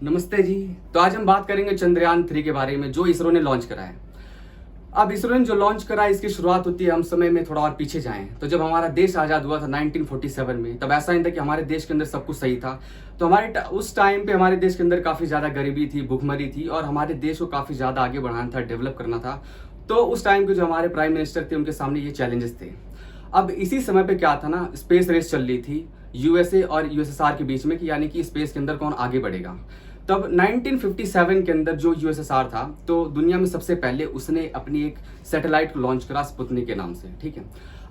नमस्ते जी। तो आज हम बात करेंगे चंद्रयान 3 के बारे में जो इसरो ने लॉन्च करा है। अब इसरो ने जो लॉन्च करा है इसकी शुरुआत होती है, हम समय में थोड़ा और पीछे जाएं तो जब हमारा देश आज़ाद हुआ था 1947 में, तब ऐसा नहीं था कि हमारे देश के अंदर सब कुछ सही था। तो उस टाइम पे हमारे देश के अंदर काफ़ी ज़्यादा गरीबी थी, भूखमरी थी और हमारे देश को काफ़ी ज़्यादा आगे बढ़ाना था, डेवलप करना था। तो उस टाइम के जो हमारे प्राइम मिनिस्टर थे उनके सामने ये चैलेंजेस थे। अब इसी समय पे क्या था ना, स्पेस रेस चल रही थी यूएसए और यूएसएसआर के बीच में कि यानी कि स्पेस के अंदर कौन आगे बढ़ेगा। तब 1957 के अंदर जो यूएसएसआर था तो दुनिया में सबसे पहले उसने अपनी एक सैटेलाइट को लॉन्च करा स्पुतनिक के नाम से, ठीक है।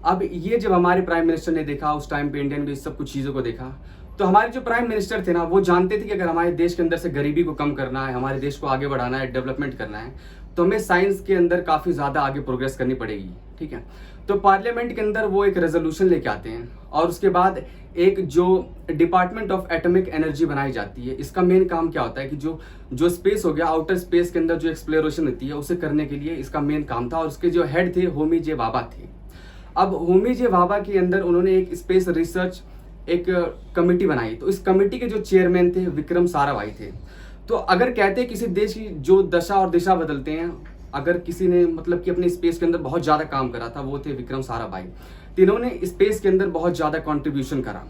अब ये जब हमारे प्राइम मिनिस्टर ने देखा, उस टाइम पे इंडियन भी सब कुछ चीज़ों को देखा, तो हमारे जो प्राइम मिनिस्टर थे ना वो जानते थे कि अगर हमारे देश के अंदर से गरीबी को कम करना है, हमारे देश को आगे बढ़ाना है, डेवलपमेंट करना है, तो हमें साइंस के अंदर काफ़ी ज़्यादा आगे प्रोग्रेस करनी पड़ेगी, ठीक है। तो पार्लियामेंट के अंदर वो एक रेजोल्यूशन लेके आते हैं और उसके बाद एक जो डिपार्टमेंट ऑफ एटॉमिक एनर्जी बनाई जाती है। इसका मेन काम क्या होता है कि जो स्पेस हो गया, आउटर स्पेस के अंदर जो एक्सप्लोरेशन होती है उसे करने के लिए इसका मेन काम था। और उसके जो हेड थे होमी जे भाभा थे। अब होमी जे भाभा के अंदर उन्होंने एक स्पेस रिसर्च एक कमेटी बनाई, तो इस कमेटी के जो चेयरमैन थे विक्रम साराभाई थे। तो अगर कहते हैं किसी देश की जो दशा और दिशा बदलते हैं, अगर किसी ने मतलब कि अपने स्पेस के अंदर बहुत ज़्यादा काम करा था वो थे विक्रम साराभाई। तीनों स्पेस के अंदर बहुत ज़्यादा कंट्रीब्यूशन करा।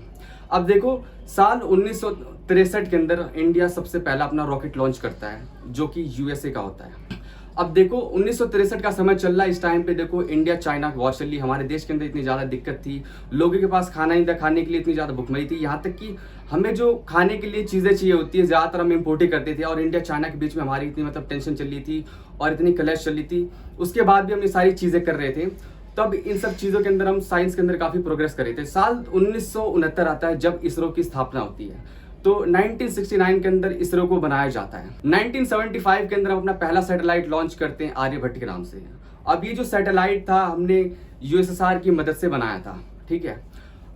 अब देखो, साल 1963 के अंदर इंडिया सबसे पहला अपना रॉकेट लॉन्च करता है जो कि यूएसए का होता है। अब देखो 1963 का समय चल रहा है। इस टाइम पे देखो इंडिया चाइना वॉर चल रही, हमारे देश के अंदर इतनी ज़्यादा दिक्कत थी, लोगों के पास खाना नहीं था, खाने के लिए इतनी ज़्यादा भुखमरी थी, यहाँ तक कि हमें जो खाने के लिए चीज़ें चाहिए होती है ज़्यादातर हम इम्पोर्ट ही करते थे। और इंडिया चाइना के बीच में हमारी इतनी मतलब टेंशन चल रही थी और इतनी क्लैश चल रही थी, उसके बाद भी हम ये सारी चीज़ें कर रहे थे। तब इन सब चीज़ों के अंदर हम साइंस के अंदर काफ़ी प्रोग्रेस कर रहे थे। साल 1969 आता है जब इसरो की स्थापना होती है। तो 1969 के अंदर इसरो को बनाया जाता है। 1975 के अंदर हम अपना पहला सैटेलाइट लॉन्च करते हैं आर्यभट्ट के नाम से। अब ये जो सैटेलाइट था हमने यूएसएसआर की मदद से बनाया था, ठीक है।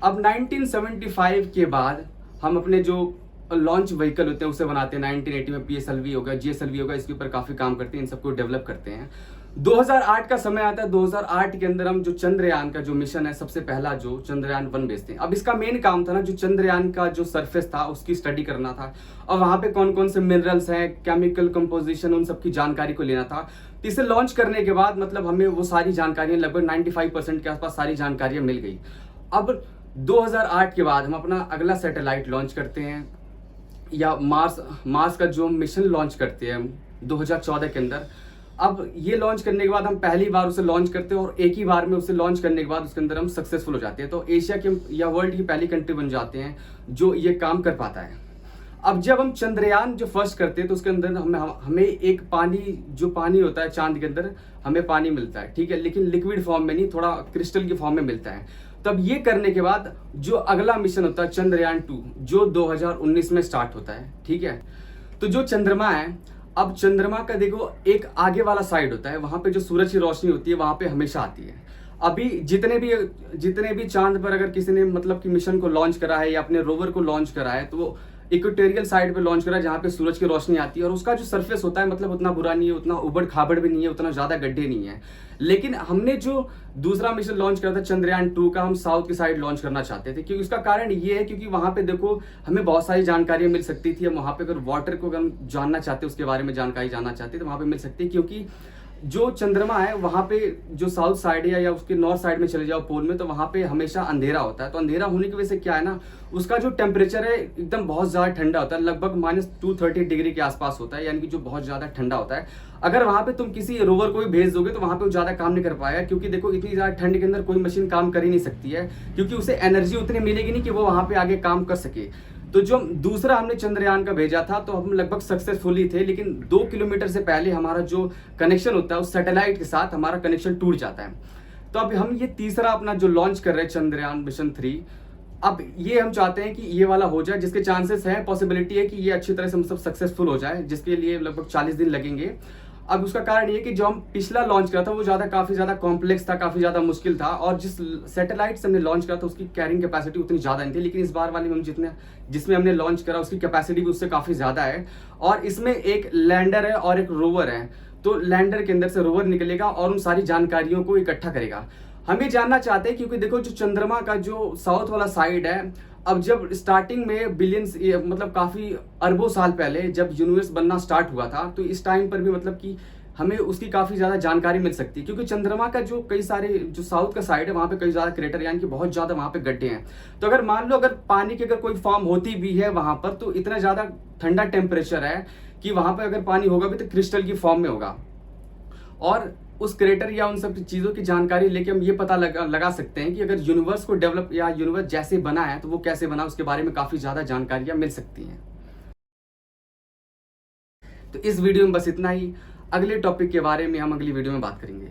अब 1975 के बाद हम अपने जो लॉन्च व्हीकल होते हैं उसे बनाते हैं। 1980 में पीएसएलवी होगा, जीएसएलवी होगा, इसके ऊपर काफ़ी काम करते हैं, इन सबको डेवलप करते हैं। 2008 का समय आता है। 2008 के अंदर हम जो चंद्रयान का जो मिशन है, सबसे पहला जो चंद्रयान 1 भेजते हैं। अब इसका मेन काम था ना, जो चंद्रयान का जो सरफेस था उसकी स्टडी करना था और वहाँ पे कौन कौन से मिनरल्स हैं, केमिकल कंपोजिशन, उन सब की जानकारी को लेना था। तो इसे लॉन्च करने के बाद मतलब हमें वो सारी जानकारियाँ लगभग 95% के आसपास सारी जानकारियाँ मिल गई। अब 2008 के बाद हम अपना अगला सैटेलाइट लॉन्च करते हैं, या मार्स का जो मिशन लॉन्च करते हैं हम 2014 के अंदर। अब ये लॉन्च करने के बाद हम पहली बार उसे लॉन्च करते हैं और एक ही बार में उसे लॉन्च करने के बाद उसके अंदर हम सक्सेसफुल हो जाते हैं। तो एशिया के या वर्ल्ड की पहली कंट्री बन जाते हैं जो ये काम कर पाता है। अब जब हम चंद्रयान जो फर्स्ट करते हैं तो उसके अंदर हमें एक पानी होता है चांद के अंदर, हमें पानी मिलता है, ठीक है, लेकिन लिक्विड फॉर्म में नहीं, थोड़ा क्रिस्टल की फॉर्म में मिलता है। तब ये करने के बाद जो अगला मिशन होता है चंद्रयान 2 जो 2019 में स्टार्ट होता है, ठीक है। तो जो चंद्रमा है, अब चंद्रमा का देखो एक आगे वाला साइड होता है, वहां पे जो सूरज की रोशनी होती है वहां पे हमेशा आती है। अभी जितने भी चांद पर अगर किसी ने मतलब कि मिशन को लॉन्च करा है या अपने रोवर को लॉन्च करा है तो वो इक्वेटोरियल साइड पे लॉन्च करा है जहाँ पे सूरज की रोशनी आती है और उसका जो सरफेस होता है मतलब उतना बुरा नहीं है, उतना उबड़ खाबड़ भी नहीं है, उतना ज़्यादा गड्ढे नहीं है। लेकिन हमने जो दूसरा मिशन लॉन्च करा था चंद्रयान 2 का, हम साउथ की साइड लॉन्च करना चाहते थे क्योंकि उसका कारण ये है क्योंकि वहाँ पे देखो हमें बहुत सारी जानकारियाँ मिल सकती थी। हम वहाँ पे अगर वाटर को हम जानना चाहते, उसके बारे में जानकारी जानना चाहते तो वहाँ पे मिल सकती है, क्योंकि जो चंद्रमा है वहाँ पे जो साउथ साइड है या उसके नॉर्थ साइड में चले जाओ पोल में, तो वहाँ पे हमेशा अंधेरा होता है। तो अंधेरा होने की वजह से क्या है ना, उसका जो टेम्परेचर है एकदम बहुत ज़्यादा ठंडा होता है, लगभग -230 डिग्री के आसपास होता है, यानी कि जो बहुत ज़्यादा ठंडा होता है। अगर वहाँ पे तुम किसी रोवर को भी भेज दोगे तो वहाँ पे वो ज़्यादा काम नहीं कर पाएगा, क्योंकि देखो इतनी ज़्यादा ठंड के अंदर कोई मशीन काम कर ही नहीं सकती है, क्योंकि उसे एनर्जी उतनी मिलेगी नहीं कि वो वहाँ पे आगे काम कर सके। तो जो दूसरा हमने चंद्रयान का भेजा था तो हम लगभग सक्सेसफुल ही थे, लेकिन 2 किलोमीटर से पहले हमारा जो कनेक्शन होता है उस सैटेलाइट के साथ हमारा कनेक्शन टूट जाता है। तो अब हम ये तीसरा अपना जो लॉन्च कर रहे हैं चंद्रयान मिशन 3, अब ये हम चाहते हैं कि ये वाला हो जाए, जिसके चांसेस हैं, पॉसिबिलिटी है कि ये अच्छी तरह से हम सब सक्सेसफुल हो जाए, जिसके लिए लगभग 40 दिन लगेंगे। अब उसका कारण ये कि जो हम पिछला लॉन्च करा था वो काफ़ी ज़्यादा कॉम्प्लेक्स था, काफ़ी ज़्यादा मुश्किल था, और जिस सैटेलाइट से हमने लॉन्च करा था उसकी कैरिंग कैपेसिटी उतनी ज़्यादा नहीं थी। लेकिन इस बार वाली में जिसमें हमने लॉन्च करा उसकी कैपेसिटी भी उससे काफ़ी ज़्यादा है, और इसमें एक लैंडर है और एक रोवर है। तो लैंडर के अंदर से रोवर निकलेगा और उन सारी जानकारियों को इकट्ठा करेगा। हम ये जानना चाहते हैं क्योंकि देखो जो चंद्रमा का जो साउथ वाला साइड है अब जब स्टार्टिंग में बिलियंस मतलब काफ़ी अरबों साल पहले जब यूनिवर्स बनना स्टार्ट हुआ था, तो इस टाइम पर भी मतलब कि हमें उसकी काफ़ी ज़्यादा जानकारी मिल सकती है, क्योंकि चंद्रमा का जो कई सारे जो साउथ का साइड है वहाँ पे कई ज़्यादा क्रेटर यानी कि बहुत ज़्यादा वहाँ पे गड्ढे हैं। तो अगर मान लो अगर पानी की अगर कोई फॉर्म होती भी है वहाँ पर, तो इतना ज़्यादा ठंडा टेम्परेचर है कि वहाँ पर अगर पानी होगा भी तो क्रिस्टल की फॉर्म में होगा। और उस क्रेटर या उन सब चीज़ों की जानकारी लेके हम ये पता लगा सकते हैं कि अगर यूनिवर्स को डेवलप या यूनिवर्स जैसे बना है तो वो कैसे बना, उसके बारे में काफ़ी ज़्यादा जानकारियाँ मिल सकती हैं। तो इस वीडियो में बस इतना ही। अगले टॉपिक के बारे में हम अगली वीडियो में बात करेंगे।